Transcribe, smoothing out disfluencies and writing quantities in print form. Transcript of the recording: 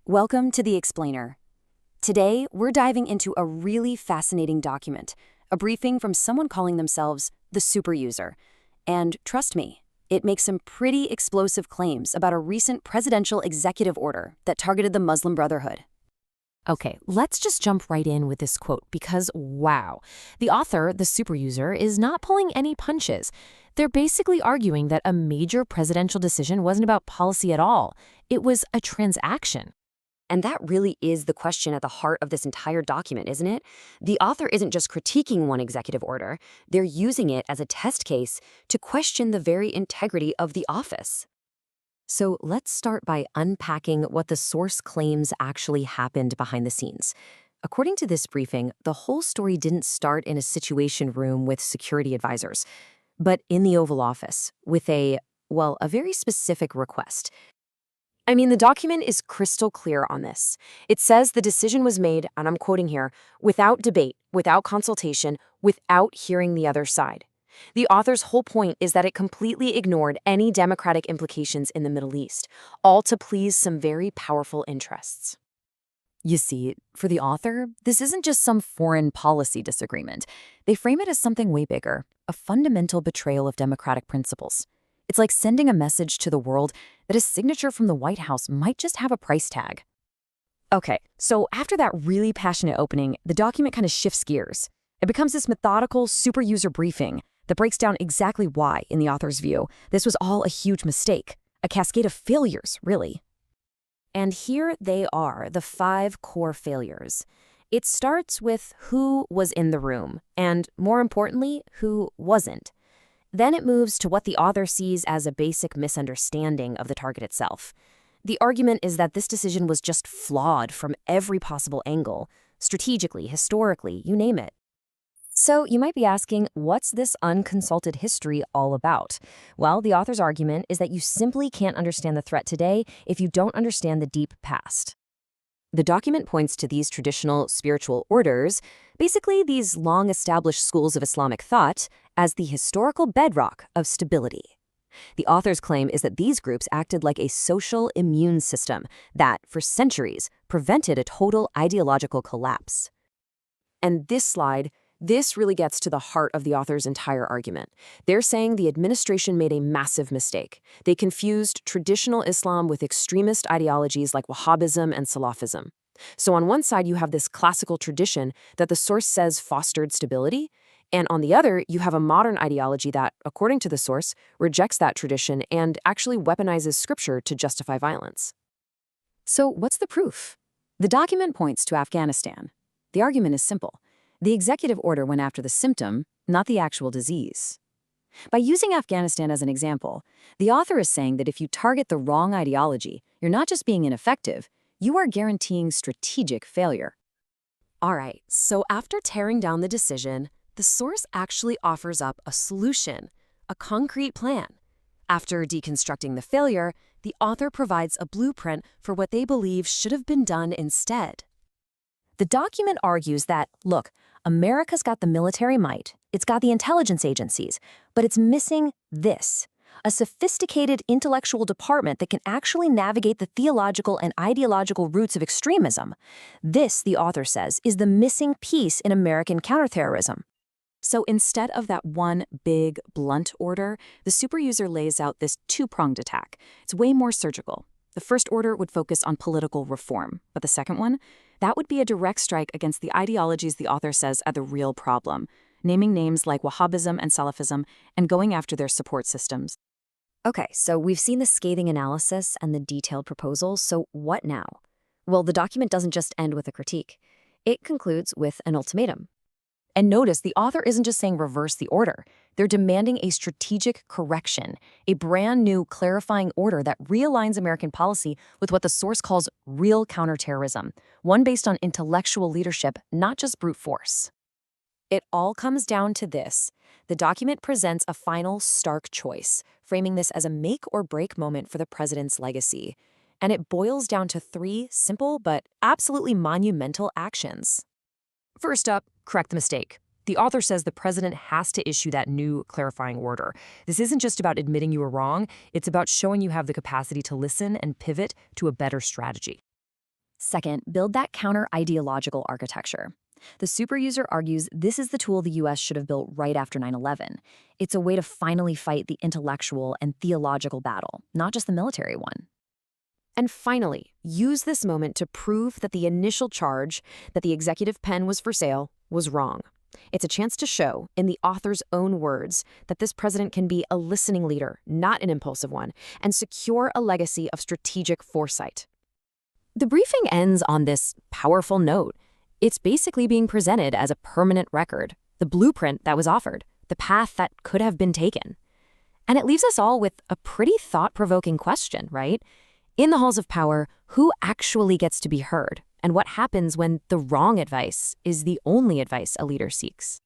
Welcome to The Explainer. Today, we're diving into a really fascinating document, a briefing from someone calling themselves the super user. And trust me, it makes some pretty explosive claims about a recent presidential executive order that targeted the Muslim Brotherhood. Okay, let's just jump right in with this quote because, wow, the author, the super user, is not pulling any punches. They're basically arguing that a major presidential decision wasn't about policy at all. It was a transaction. And that really is the question at the heart of this entire document, isn't it? The author isn't just critiquing one executive order, they're using it as a test case to question the very integrity of the office. So let's start by unpacking what the source claims actually happened behind the scenes. According to this briefing, the whole story didn't start in a situation room with security advisors, but in the Oval Office with a very specific request. The document is crystal clear on this. It says the decision was made, and I'm quoting here, without debate, without consultation, without hearing the other side. The author's whole point is that it completely ignored any democratic implications in the Middle East, all to please some very powerful interests. You see, for the author, this isn't just some foreign policy disagreement. They frame it as something way bigger, a fundamental betrayal of democratic principles. It's like sending a message to the world that a signature from the White House might just have a price tag. Okay, so after that really passionate opening, the document kind of shifts gears. It becomes this methodical super user briefing that breaks down exactly why, in the author's view, this was all a huge mistake, a cascade of failures, really. And here they are, the 5 core failures. It starts with who was in the room, and more importantly, who wasn't. Then it moves to what the author sees as a basic misunderstanding of the target itself. The argument is that this decision was just flawed from every possible angle, strategically, historically, you name it. So you might be asking, what's this unconsulted history all about? Well, the author's argument is that you simply can't understand the threat today if you don't understand the deep past. The document points to these traditional spiritual orders, basically these long-established schools of Islamic thought, as the historical bedrock of stability. The author's claim is that these groups acted like a social immune system that, for centuries, prevented a total ideological collapse. And this really gets to the heart of the author's entire argument. They're saying the administration made a massive mistake. They confused traditional Islam with extremist ideologies like Wahhabism and Salafism. So on one side, you have this classical tradition that the source says fostered stability, and on the other, you have a modern ideology that, according to the source, rejects that tradition and actually weaponizes scripture to justify violence. So what's the proof? The document points to Afghanistan. The argument is simple. The executive order went after the symptom, not the actual disease. By using Afghanistan as an example, the author is saying that if you target the wrong ideology, you're not just being ineffective, you are guaranteeing strategic failure. All right, so after tearing down the decision, the source actually offers up a solution, a concrete plan. After deconstructing the failure, the author provides a blueprint for what they believe should have been done instead. The document argues that, look, America's got the military might, it's got the intelligence agencies, but it's missing this, a sophisticated intellectual department that can actually navigate the theological and ideological roots of extremism. This, the author says, is the missing piece in American counterterrorism. So instead of that one big, blunt order, the super user lays out this two-pronged attack. It's way more surgical. The first order would focus on political reform, but the second one, that would be a direct strike against the ideologies the author says are the real problem, naming names like Wahhabism and Salafism and going after their support systems. Okay, so we've seen the scathing analysis and the detailed proposal, so what now? Well, the document doesn't just end with a critique. It concludes with an ultimatum. And notice, the author isn't just saying reverse the order. They're demanding a strategic correction, a brand new clarifying order that realigns American policy with what the source calls real counterterrorism, one based on intellectual leadership, not just brute force. It all comes down to this. The document presents a final, stark choice, framing this as a make-or-break moment for the president's legacy. And it boils down to 3 simple but absolutely monumental actions. First up, correct the mistake. The author says the president has to issue that new clarifying order. This isn't just about admitting you were wrong, it's about showing you have the capacity to listen and pivot to a better strategy. Second, build that counter-ideological architecture. The superuser argues this is the tool the US should have built right after 9/11. It's a way to finally fight the intellectual and theological battle, not just the military one. And finally, use this moment to prove that the initial charge that the executive pen was for sale was wrong. It's a chance to show, in the author's own words, that this president can be a listening leader, not an impulsive one, and secure a legacy of strategic foresight. The briefing ends on this powerful note. It's basically being presented as a permanent record, the blueprint that was offered, the path that could have been taken. And it leaves us all with a pretty thought-provoking question, right? In the halls of power, who actually gets to be heard? And what happens when the wrong advice is the only advice a leader seeks?